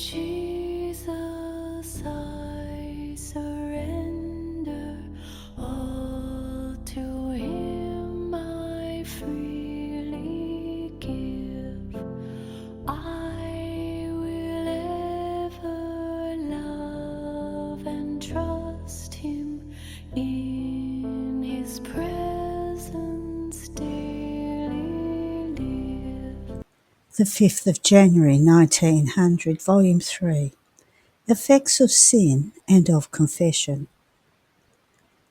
Jesus, I surrender all to Him. I freely give. I will ever love and trust Him, in His presence daily live. The 5th of January 1900, Volume 3. Effects of Sin and of Confession.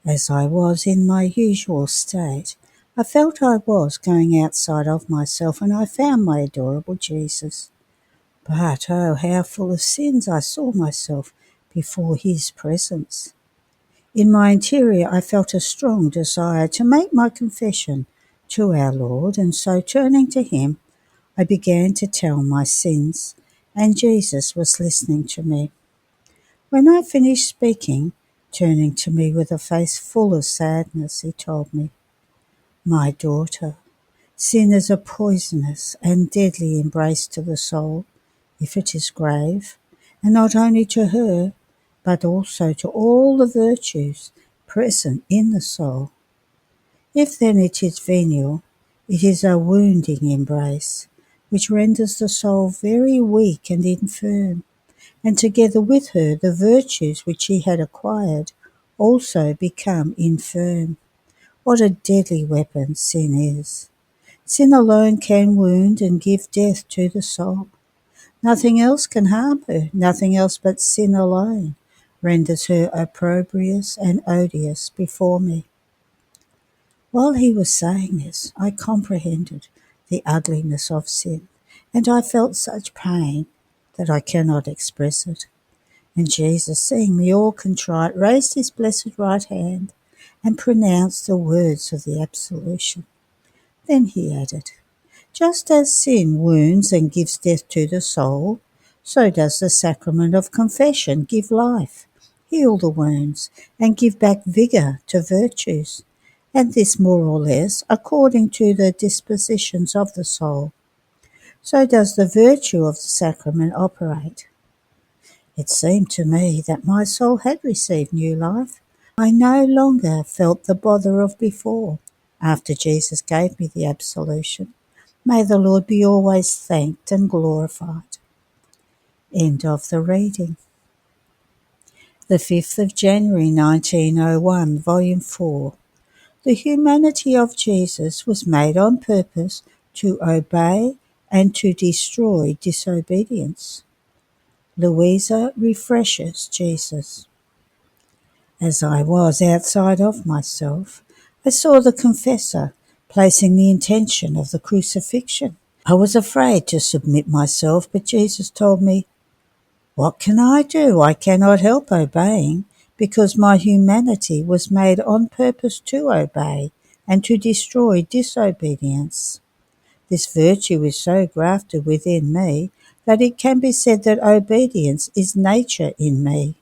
As I was in my usual state, I felt I was going outside of myself, and I found my adorable Jesus. But oh, how full of sins I saw myself before His presence. In my interior I felt a strong desire to make my confession to our Lord, and so turning to Him, I began to tell my sins, and Jesus was listening to me. When I finished speaking, turning to me with a face full of sadness, He told me, "My daughter, sin is a poisonous and deadly embrace to the soul, if it is grave, and not only to her, but also to all the virtues present in the soul. If then it is venial, it is a wounding embrace, which renders the soul very weak and infirm, and together with her the virtues which she had acquired also become infirm. What a deadly weapon sin is! Sin alone can wound and give death to the soul. Nothing else can harm her, nothing else but sin alone renders her opprobrious and odious before me." While he was saying this, I comprehended the ugliness of sin, and I felt such pain that I cannot express it. And Jesus, seeing me all contrite, raised His blessed right hand and pronounced the words of the absolution. Then He added, "Just as sin wounds and gives death to the soul, so does the sacrament of confession give life, heal the wounds, and give back vigour to virtues, and this more or less according to the dispositions of the soul. So does the virtue of the sacrament operate." It seemed to me that my soul had received new life. I no longer felt the bother of before, after Jesus gave me the absolution. May the Lord be always thanked and glorified. End of the reading. The 5th of January 1901, Volume 4. The humanity of Jesus was made on purpose to obey and to destroy disobedience. Louisa refreshes Jesus. As I was outside of myself, I saw the confessor placing the intention of the crucifixion. I was afraid to submit myself, but Jesus told me, "What can I do? I cannot help obeying, because my humanity was made on purpose to obey and to destroy disobedience. This virtue is so grafted within me that it can be said that obedience is nature in me,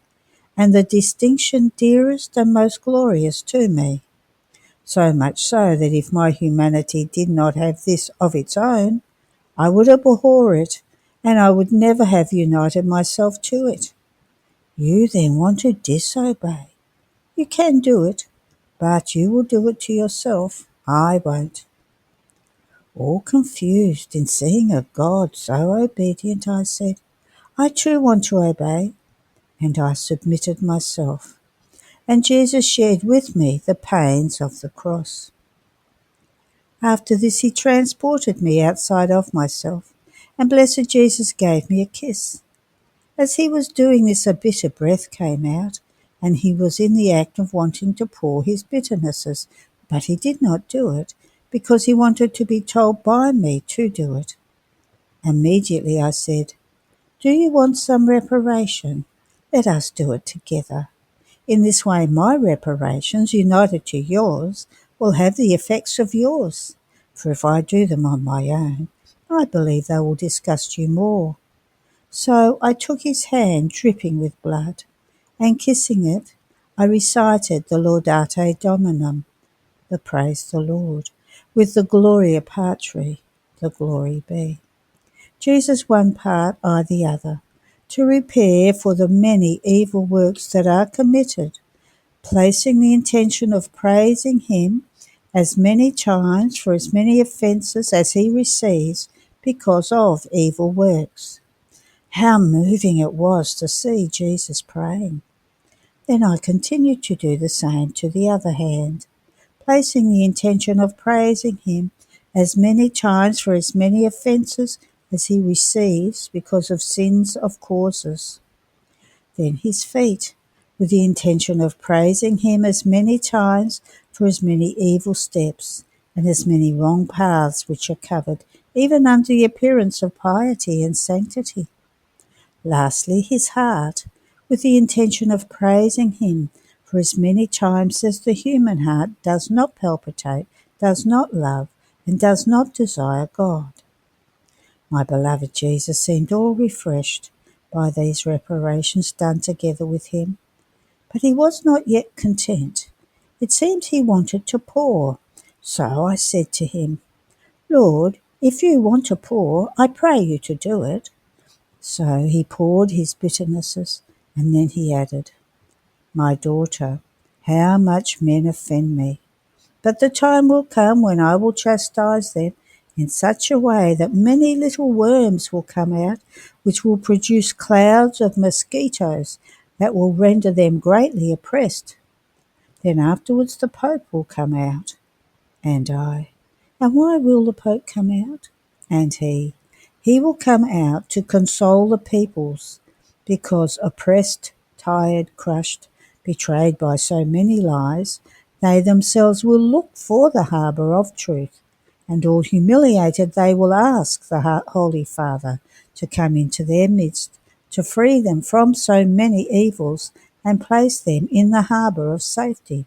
and the distinction dearest and most glorious to me. So much so that if my humanity did not have this of its own, I would abhor it, and I would never have united myself to it. You then want to disobey. You can do it, but you will do it to yourself. I won't." All confused in seeing a God so obedient, I said, "I too want to obey," and I submitted myself. And Jesus shared with me the pains of the cross. After this He transported me outside of myself, and blessed Jesus gave me a kiss. As He was doing this, a bitter breath came out, and He was in the act of wanting to pour His bitternesses, but He did not do it, because He wanted to be told by me to do it. Immediately I said, "Do you want some reparation? Let us do it together. In this way my reparations, united to yours, will have the effects of yours. For if I do them on my own, I believe they will disgust you more." So I took His hand, dripping with blood, and kissing it, I recited the Laudate Dominum, the Praise the Lord, with the Gloria Patri, the Glory be. Jesus one part, I the other, to repair for the many evil works that are committed, placing the intention of praising him as many times for as many offences as he receives because of evil works. How moving it was to see Jesus praying. Then I continued to do the same to the other hand, placing the intention of praising him as many times for as many offences as he receives because of sins of causes. Then his feet, with the intention of praising him as many times for as many evil steps and as many wrong paths which are covered, even under the appearance of piety and sanctity. Lastly, his heart, with the intention of praising him for as many times as the human heart does not palpitate, does not love, and does not desire God. My beloved Jesus seemed all refreshed by these reparations done together with him, but he was not yet content. It seemed he wanted to pour. So I said to him, Lord, if you want to pour, I pray you to do it. So he poured his bitternesses, and then he added, My daughter, how much men offend me! But the time will come when I will chastise them in such a way that many little worms will come out, which will produce clouds of mosquitoes that will render them greatly oppressed. Then afterwards the Pope will come out, and I. And why will the Pope come out? And he will come out to console the peoples, because oppressed, tired, crushed, betrayed by so many lies, they themselves will look for the harbour of truth, and all humiliated they will ask the Holy Father to come into their midst, to free them from so many evils and place them in the harbour of safety.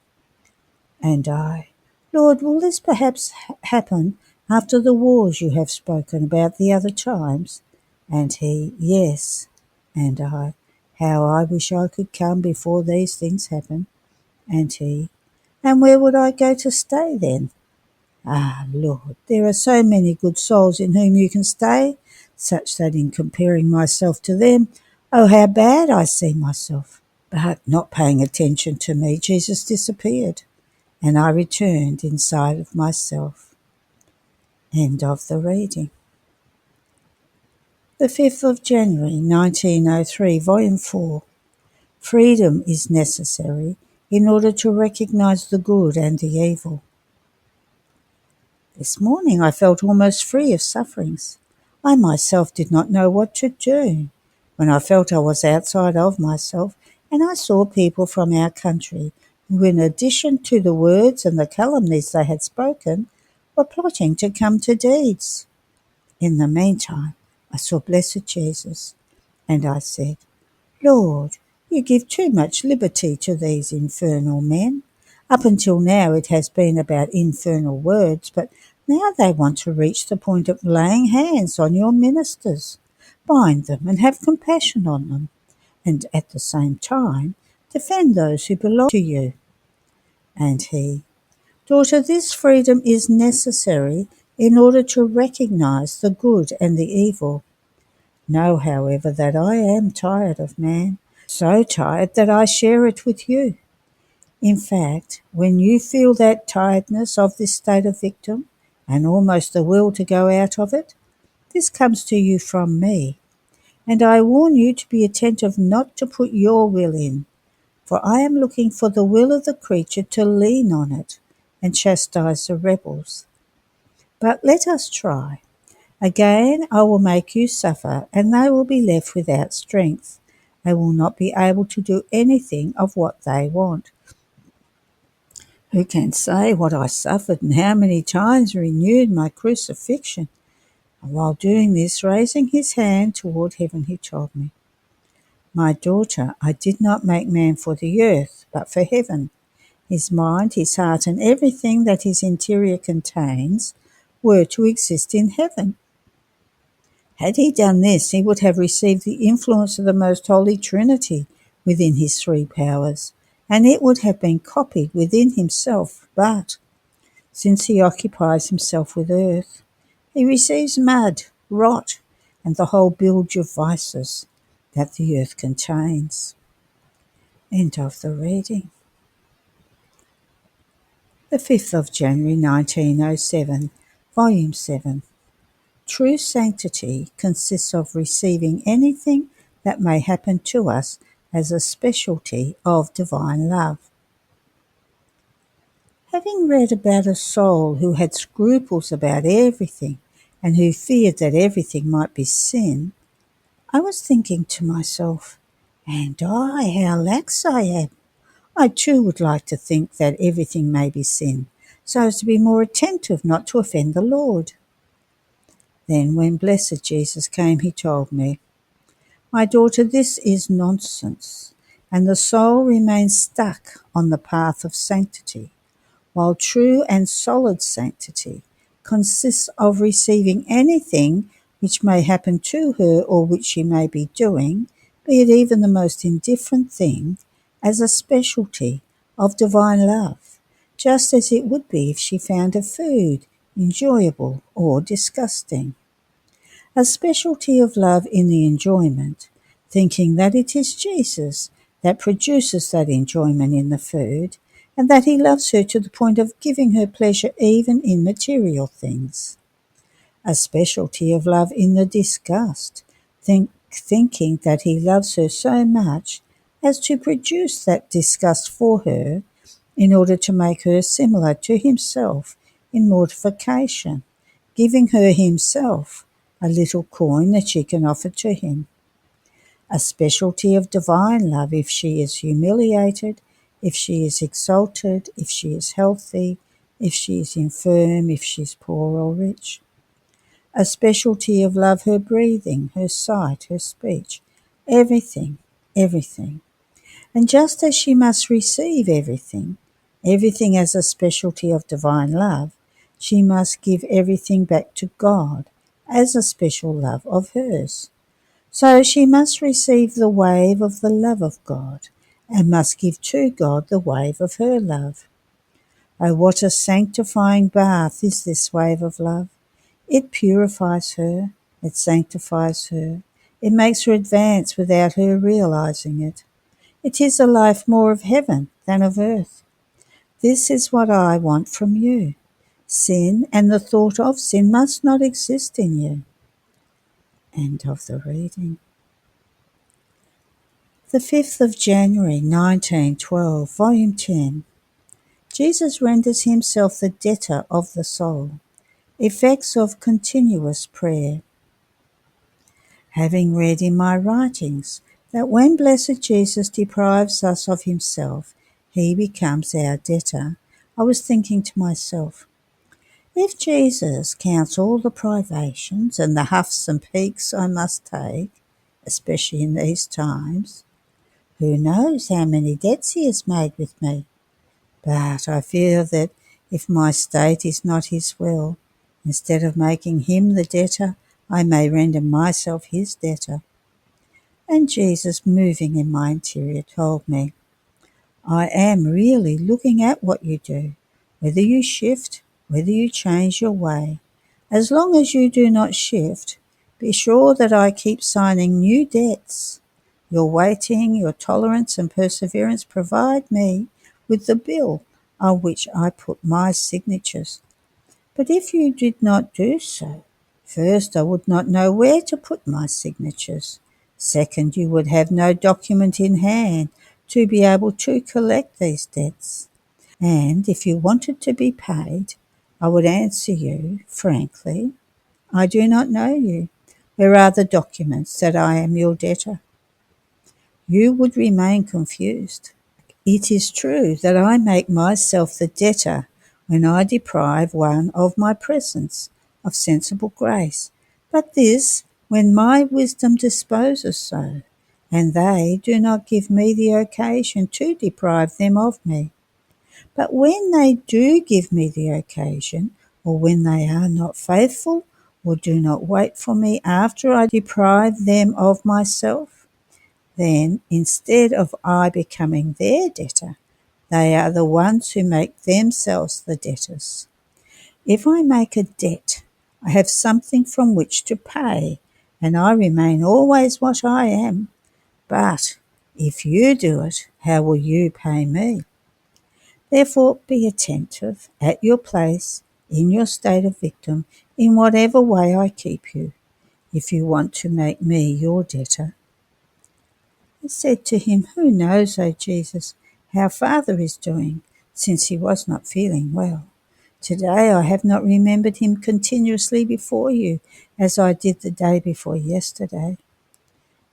And I, Lord, will this perhaps happen after the wars you have spoken about the other times? And he, Yes. And I, how I wish I could come before these things happen. And he, And where would I go to stay then? Ah, Lord, there are so many good souls in whom you can stay, such that in comparing myself to them, oh, how bad I see myself. But not paying attention to me, Jesus disappeared, and I returned inside of myself. End of the reading. The 5th of January 1903, Volume 4. Freedom is necessary in order to recognize the good and the evil. This morning I felt almost free of sufferings. I myself did not know what to do. When I felt I was outside of myself, and I saw people from our country who, in addition to the words and the calumnies they had spoken, were plotting to come to deeds. In the meantime, I saw Blessed Jesus, and I said, Lord, you give too much liberty to these infernal men. Up until now it has been about infernal words, but now they want to reach the point of laying hands on your ministers. Bind them and have compassion on them, and at the same time defend those who belong to you. And he, Daughter, this freedom is necessary in order to recognize the good and the evil. Know, however, that I am tired of man, so tired that I share it with you. In fact, when you feel that tiredness of this state of victim, and almost the will to go out of it, this comes to you from me, and I warn you to be attentive not to put your will in, for I am looking for the will of the creature to lean on it and chastise the rebels. But let us try. Again I will make you suffer, and they will be left without strength. They will not be able to do anything of what they want. Who can say what I suffered and how many times renewed my crucifixion? And while doing this, raising his hand toward heaven, he told me, My daughter, I did not make man for the earth, but for heaven. His mind, his heart, and everything that his interior contains were to exist in heaven. Had he done this, he would have received the influence of the Most Holy Trinity within his three powers, and it would have been copied within himself. But since he occupies himself with earth, he receives mud, rot, and the whole bilge of vices. that the earth contains. End of the reading. The 5th of January 1907, Volume 7. True sanctity consists of receiving anything that may happen to us as a specialty of divine love. Having read about a soul who had scruples about everything and who feared that everything might be sin, I was thinking to myself, and I, how lax I am. I too would like to think that everything may be sin, so as to be more attentive not to offend the Lord. Then when blessed Jesus came, he told me, "My daughter, this is nonsense, and the soul remains stuck on the path of sanctity, while true and solid sanctity consists of receiving anything which may happen to her or which she may be doing, be it even the most indifferent thing, as a specialty of divine love, just as it would be if she found a food enjoyable or disgusting. A specialty of love in the enjoyment, thinking that it is Jesus that produces that enjoyment in the food, and that he loves her to the point of giving her pleasure even in material things. A specialty of love in the disgust, thinking that he loves her so much as to produce that disgust for her in order to make her similar to himself in mortification, giving her himself a little coin that she can offer to him. A specialty of divine love if she is humiliated, if she is exalted, if she is healthy, if she is infirm, if she is poor or rich. A specialty of love her breathing, her sight, her speech, everything, everything. And just as she must receive everything, everything as a specialty of divine love, she must give everything back to God as a special love of hers. So she must receive the wave of the love of God and must give to God the wave of her love. Oh, what a sanctifying bath is this wave of love. It purifies her, it sanctifies her, it makes her advance without her realizing it. It is a life more of heaven than of earth. This is what I want from you. Sin and the thought of sin must not exist in you. End of the reading. The 5th of January 1912, Volume 10. Jesus renders himself the debtor of the soul. Effects of continuous prayer. Having read in my writings that when blessed Jesus deprives us of himself, he becomes our debtor, I was thinking to myself, if Jesus counts all the privations and the huffs and peaks I must take, especially in these times, who knows how many debts he has made with me? But I fear that if my state is not his will, instead of making him the debtor, I may render myself his debtor. And Jesus, moving in my interior, told me, I am really looking at what you do, whether you shift, whether you change your way. As long as you do not shift, be sure that I keep signing new debts. Your waiting, your tolerance and perseverance provide me with the bill on which I put my signatures. But if you did not do so, first, I would not know where to put my signatures. Second, you would have no document in hand to be able to collect these debts. And if you wanted to be paid, I would answer you frankly, I do not know you. Where are the documents that I am your debtor? You would remain confused. It is true that I make myself the debtor when I deprive one of my presence, of sensible grace, but this when my wisdom disposes so, and they do not give me the occasion to deprive them of me. But when they do give me the occasion, or when they are not faithful, or do not wait for me after I deprive them of myself, then instead of I becoming their debtor, they are the ones who make themselves the debtors. If I make a debt, I have something from which to pay, and I remain always what I am, But if you do it, how will you pay me? Therefore be attentive at your place, in your state of victim, in whatever way I keep you, if you want to make me your debtor. I said to him, Who knows, O Jesus, how Father is doing, since he was not feeling well? Today I have not remembered him continuously before you, as I did the day before yesterday.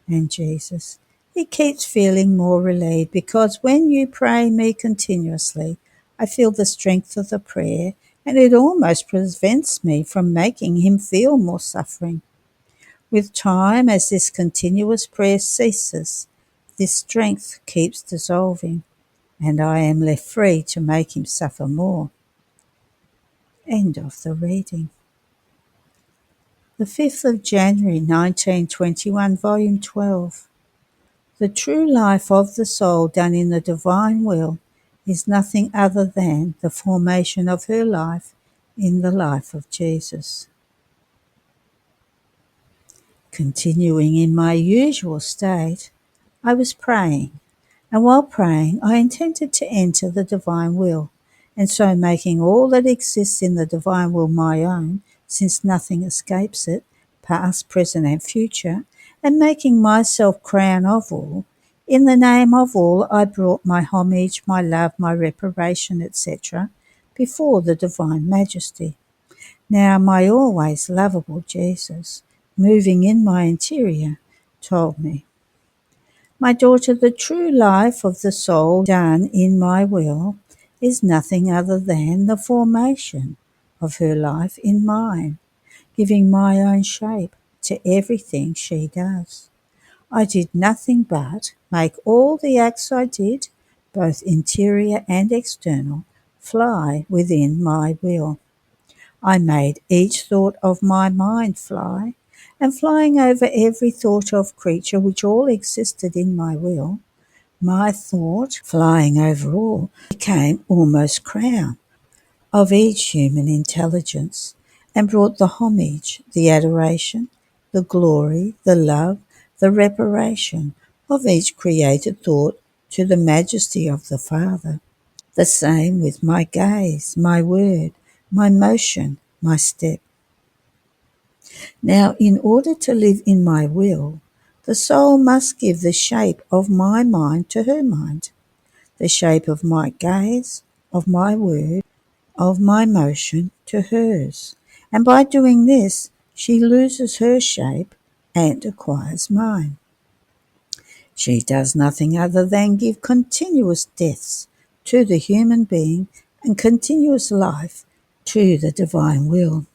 And Jesus, he keeps feeling more relieved, because when you pray me continuously, I feel the strength of the prayer, and it almost prevents me from making him feel more suffering. With time, as this continuous prayer ceases, this strength keeps dissolving, and I am left free to make him suffer more. End of the reading. The 5th of January 1921, Volume 12. The true life of the soul done in the divine will is nothing other than the formation of her life in the life of Jesus. Continuing in my usual state, I was praying, and while praying I intended to enter the divine will, and so making all that exists in the divine will my own, since nothing escapes it, past, present and future, and making myself crown of all, in the name of all I brought my homage, my love, my reparation, etc., before the divine majesty. Now my always lovable Jesus, moving in my interior, told me, My daughter, the true life of the soul done in my will is nothing other than the formation of her life in mine, giving my own shape to everything she does. I did nothing but make all the acts I did, both interior and external, fly within my will. I made each thought of my mind fly, and flying over every thought of creature which all existed in my will, my thought, flying over all, became almost crown of each human intelligence, and brought the homage, the adoration, the glory, the love, the reparation of each created thought to the majesty of the Father. The same with my gaze, my word, my motion, my step. Now, in order to live in my will, the soul must give the shape of my mind to her mind, the shape of my gaze, of my word, of my motion to hers. And by doing this, she loses her shape and acquires mine. She does nothing other than give continuous deaths to the human being and continuous life to the divine will.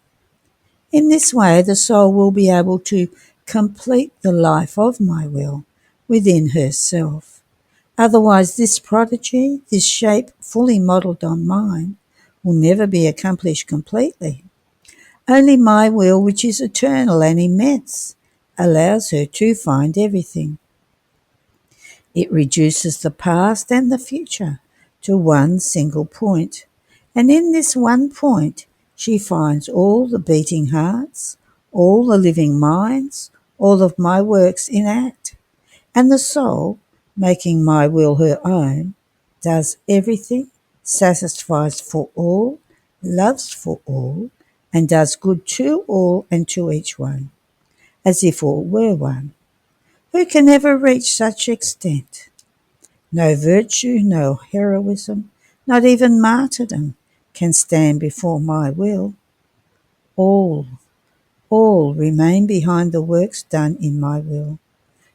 In this way, the soul will be able to complete the life of my will within herself. Otherwise, this prodigy, this shape fully modelled on mine, will never be accomplished completely. Only my will, which is eternal and immense, allows her to find everything. It reduces the past and the future to one single point, and in this one point she finds all the beating hearts, all the living minds, all of my works in act, and the soul, making my will her own, does everything, satisfies for all, loves for all, and does good to all and to each one, as if all were one. Who can ever reach such extent? No virtue, no heroism, not even martyrdom can stand before my will. All remain behind the works done in my will.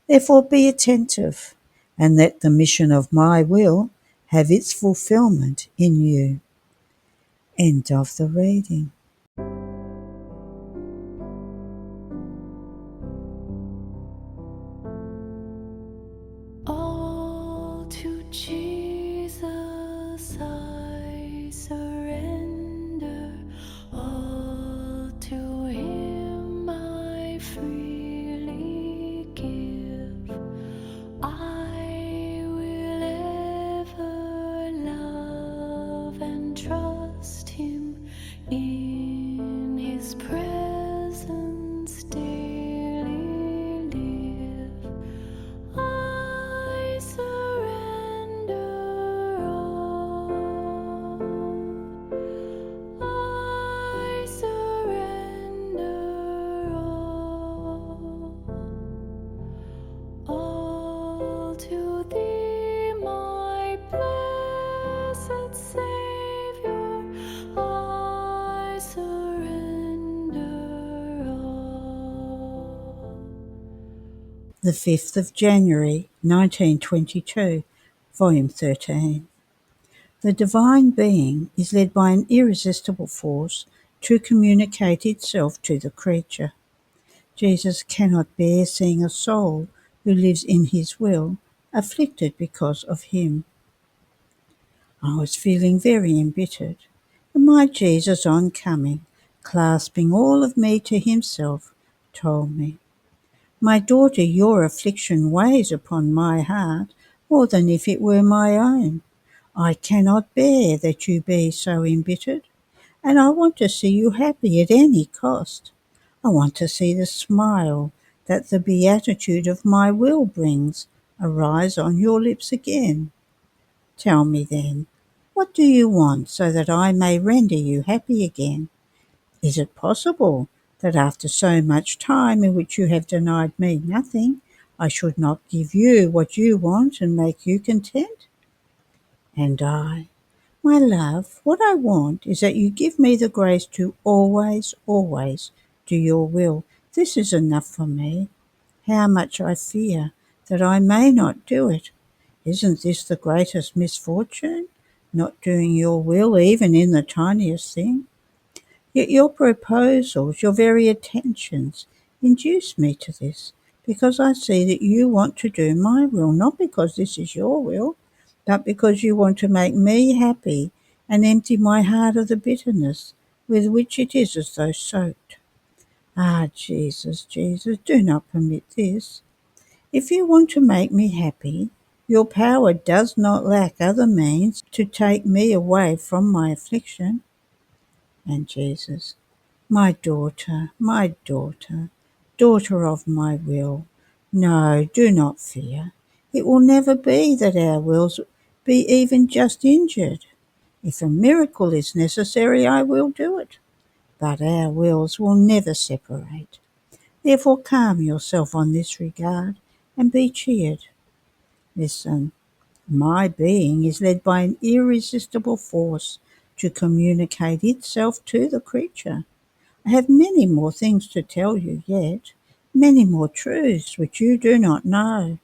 Therefore be attentive, and let the mission of my will have its fulfillment in you. End of the reading. All to Jesus I surrender, all to Him I freely give. I will ever love and trust Him in the 5th of January 1922, Volume 13. The Divine Being is led by an irresistible force to communicate itself to the creature. Jesus cannot bear seeing a soul who lives in his will afflicted because of him. I was feeling very embittered, and my Jesus, on coming, clasping all of me to himself, told me, "My daughter, your affliction weighs upon my heart more than if it were my own. I cannot bear that you be so embittered, and I want to see you happy at any cost. I want to see the smile that the beatitude of my will brings arise on your lips again. Tell me then, what do you want so that I may render you happy again? Is it possible that after so much time in which you have denied me nothing, I should not give you what you want and make you content?" And I, "My love, what I want is that you give me the grace to always, always do your will. This is enough for me. How much I fear that I may not do it. Isn't this the greatest misfortune, not doing your will even in the tiniest thing? Yet your proposals, your very attentions, induce me to this, because I see that you want to do my will, not because this is your will, but because you want to make me happy and empty my heart of the bitterness with which it is as though soaked. Ah, Jesus, Jesus, do not permit this. If you want to make me happy, your power does not lack other means to take me away from my affliction." And Jesus, my daughter, daughter of my will, no, do not fear. It will never be that our wills be even just injured. If a miracle is necessary, I will do it, but our wills will never separate. Therefore calm yourself on this regard and be cheered. Listen, my being is led by an irresistible force to communicate itself to the creature. I have many more things to tell you yet, many more truths which you do not know.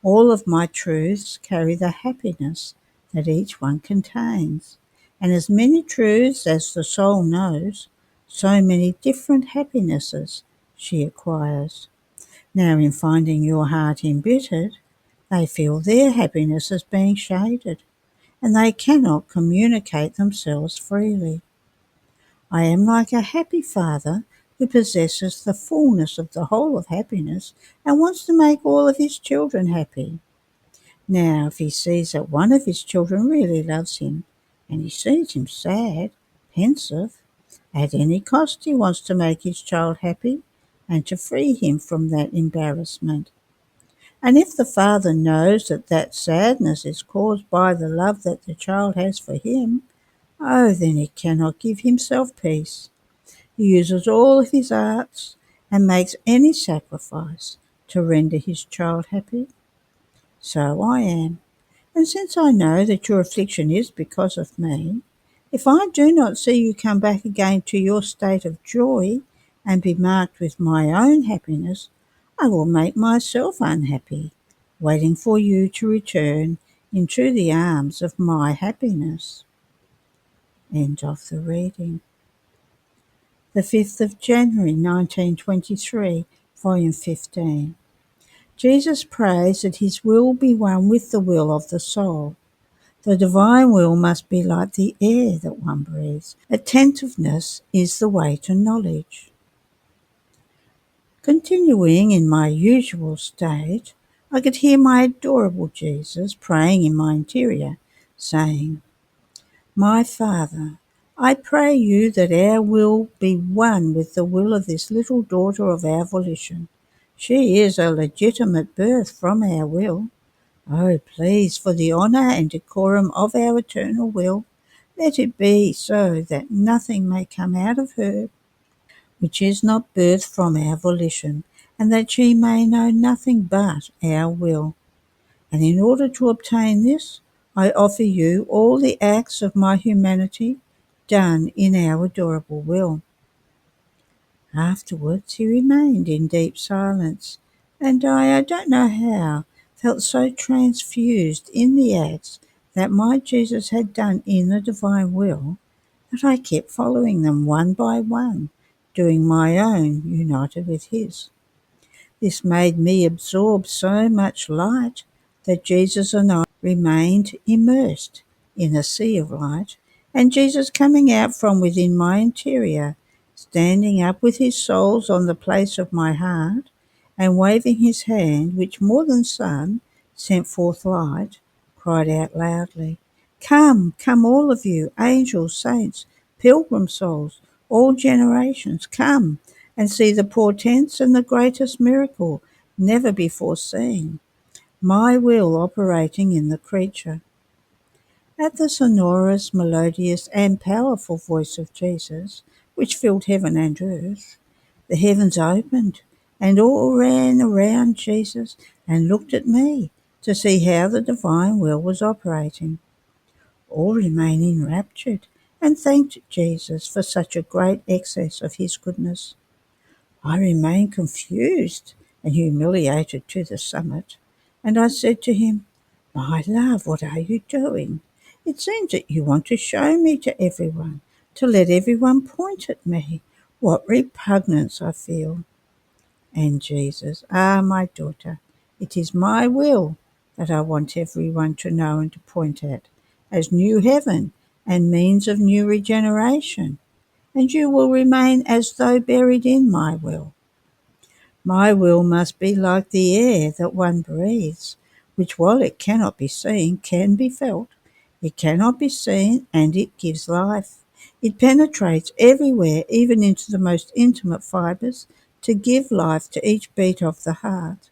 All of my truths carry the happiness that each one contains, and as many truths as the soul knows, so many different happinesses she acquires. Now, in finding your heart embittered, they feel their happiness as being shaded, and they cannot communicate themselves freely. I am like a happy father who possesses the fullness of the whole of happiness and wants to make all of his children happy. Now, if he sees that one of his children really loves him, and he sees him sad, pensive, at any cost he wants to make his child happy and to free him from that embarrassment. And if the father knows that that sadness is caused by the love that the child has for him, oh, then he cannot give himself peace. He uses all of his arts and makes any sacrifice to render his child happy. So I am. And since I know that your affliction is because of me, if I do not see you come back again to your state of joy and be marked with my own happiness, I will make myself unhappy, waiting for you to return into the arms of my happiness. End of the reading. The 5th of January 1923, Volume 15. Jesus prays that his will be one with the will of the soul. The divine will must be like the air that one breathes. Attentiveness is the way to knowledge. Continuing in my usual state, I could hear my adorable Jesus praying in my interior, saying, "My Father, I pray you that our will be one with the will of this little daughter of our volition. She is a legitimate birth from our will. Oh, please, for the honour and decorum of our eternal will, let it be so that nothing may come out of her which is not birthed from our volition, and that she may know nothing but our will. And in order to obtain this, I offer you all the acts of my humanity done in our adorable will." Afterwards he remained in deep silence, And I don't know how, felt so transfused in the acts that my Jesus had done in the divine will that I kept following them one by one, doing my own united with his. This made me absorb so much light that Jesus and I remained immersed in a sea of light, and Jesus coming out from within my interior, standing up with his soles on the place of my heart, and waving his hand, which more than sun sent forth light, cried out loudly, "Come, come all of you, angels, saints, pilgrim souls, all generations, come and see the portents and the greatest miracle never before seen, my will operating in the creature." At the sonorous, melodious, and powerful voice of Jesus, which filled heaven and earth, the heavens opened, and all ran around Jesus and looked at me to see how the divine will was operating. All remained enraptured and thanked Jesus for such a great excess of his goodness. I remained confused and humiliated to the summit, and I said to him, "My love, what are you doing? It seems that you want to show me to everyone, to let everyone point at me. What repugnance I feel." And Jesus, my daughter, it is my will that I want everyone to know and to point at as new heaven and means of new regeneration, and you will remain as though buried in my will. My will must be like the air that one breathes, which, while it cannot be seen, can be felt. It cannot be seen, and it gives life. It penetrates everywhere, even into the most intimate fibres, to give life to each beat of the heart.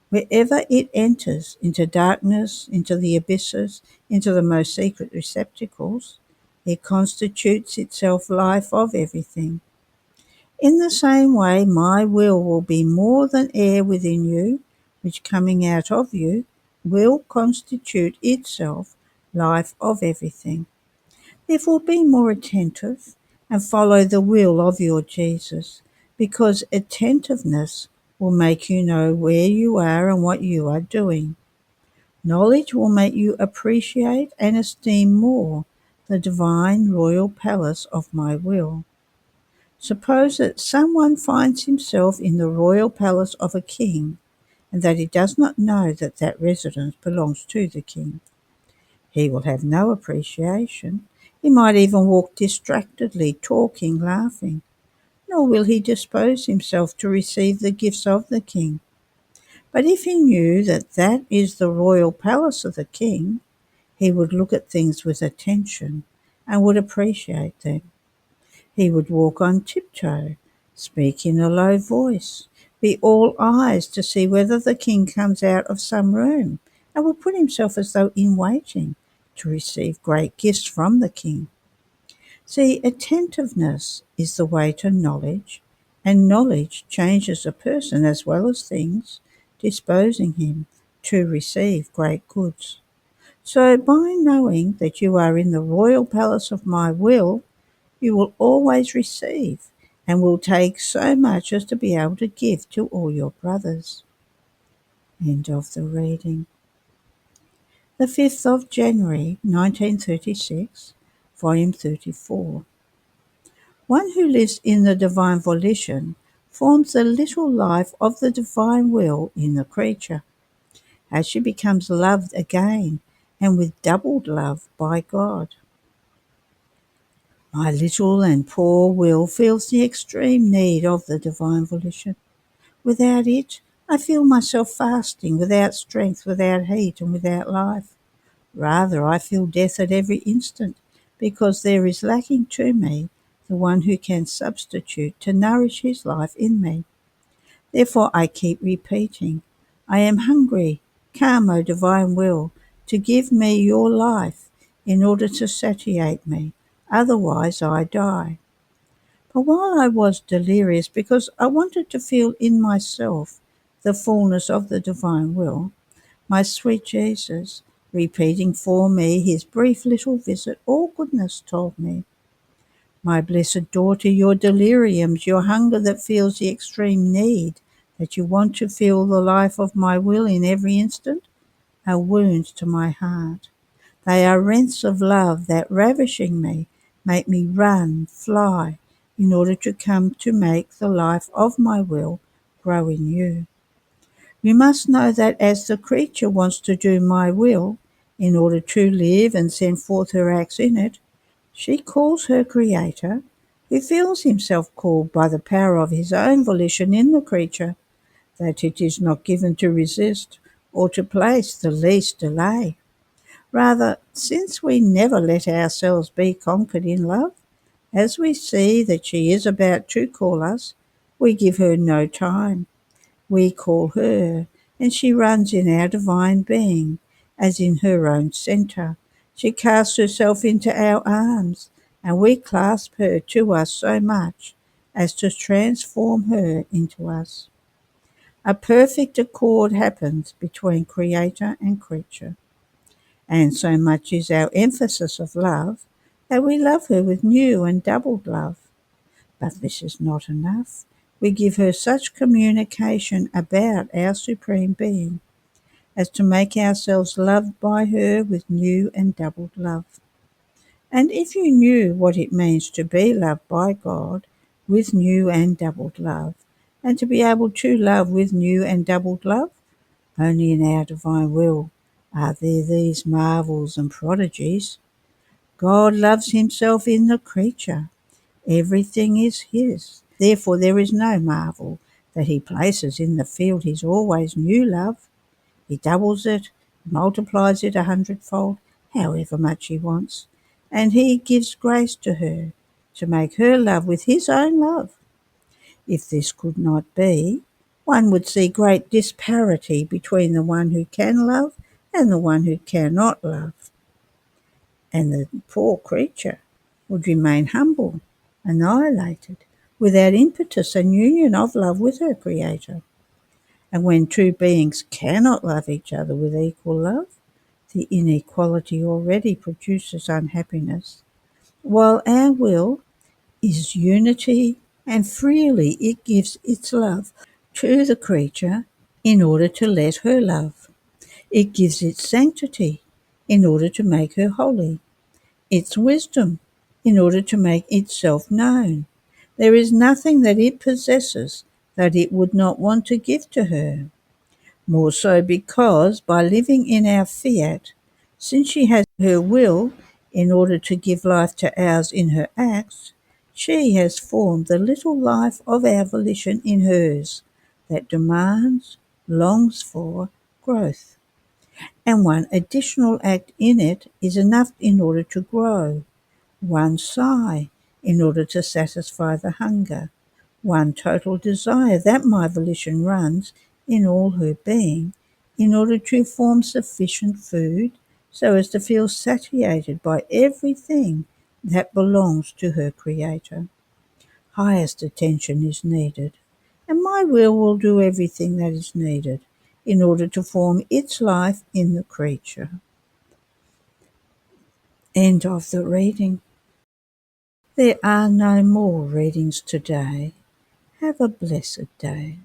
Wherever it enters, into darkness, into the abysses, into the most secret receptacles, it constitutes itself life of everything. In the same way, my will be more than air within you, which coming out of you will constitute itself life of everything. Therefore be more attentive and follow the will of your Jesus, because attentiveness will make you know where you are and what you are doing. Knowledge will make you appreciate and esteem more the divine royal palace of my will. Suppose that someone finds himself in the royal palace of a king, and that he does not know that that residence belongs to the king. He will have no appreciation. He might even walk distractedly, talking, laughing, nor will he dispose himself to receive the gifts of the king. But if he knew that that is the royal palace of the king, he would look at things with attention and would appreciate them. He would walk on tiptoe, speak in a low voice, be all eyes to see whether the king comes out of some room, and will put himself as though in waiting to receive great gifts from the king. See, attentiveness is the way to knowledge, and knowledge changes a person as well as things, disposing him to receive great goods. So by knowing that you are in the royal palace of my will, you will always receive and will take so much as to be able to give to all your brothers. End of the reading. The 5th of January 1936, Volume 34. One who lives in the divine volition forms the little life of the divine will in the creature. As she becomes loved again and with doubled love by God. My little and poor will feels the extreme need of the divine volition. Without it, I feel myself fasting, without strength, without heat, and without life. Rather, I feel death at every instant, because there is lacking to me the one who can substitute to nourish his life in me. Therefore I keep repeating, I am hungry. Come, O divine will, to give me your life in order to satiate me. Otherwise I die. But while I was delirious because I wanted to feel in myself the fullness of the divine will, my sweet Jesus, repeating for me his brief little visit, all goodness told me, my blessed daughter, your deliriums, your hunger that feels the extreme need that you want to feel the life of my will in every instant are wounds to my heart. They are rents of love that, ravishing me, make me run, fly, in order to come to make the life of my will grow in you. You must know that as the creature wants to do my will, in order to live and send forth her acts in it, she calls her Creator, who feels himself called by the power of his own volition in the creature, that it is not given to resist or to place the least delay. Rather, since we never let ourselves be conquered in love, as we see that she is about to call us, we give her no time. We call her, and she runs in our divine being, as in her own centre. She casts herself into our arms, and we clasp her to us so much as to transform her into us. A perfect accord happens between Creator and creature, and so much is our emphasis of love that we love her with new and doubled love. But this is not enough. We give her such communication about our Supreme Being as to make ourselves loved by her with new and doubled love. And if you knew what it means to be loved by God with new and doubled love, and to be able to love with new and doubled love, only in our divine will are there these marvels and prodigies. God loves himself in the creature. Everything is his. Therefore there is no marvel that he places in the field his always new love. He doubles it, multiplies it 100-fold, however much he wants, and he gives grace to her to make her love with his own love. If this could not be, one would see great disparity between the one who can love and the one who cannot love, and the poor creature would remain humble, annihilated, without impetus and union of love with her Creator. And when two beings cannot love each other with equal love, the inequality already produces unhappiness, while our will is unity, and freely it gives its love to the creature in order to let her love. It gives its sanctity in order to make her holy, its wisdom in order to make itself known. There is nothing that it possesses that it would not want to give to her. More so because by living in our fiat, since she has her will in order to give life to ours in her acts, she has formed the little life of our volition in hers that demands, longs for, growth. And one additional act in it is enough in order to grow. One sigh in order to satisfy the hunger. One total desire that my volition runs in all her being in order to form sufficient food so as to feel satiated by everything that belongs to her Creator. Highest attention is needed, and my will do everything that is needed in order to form its life in the creature. End of the reading. There are no more readings today. Have a blessed day.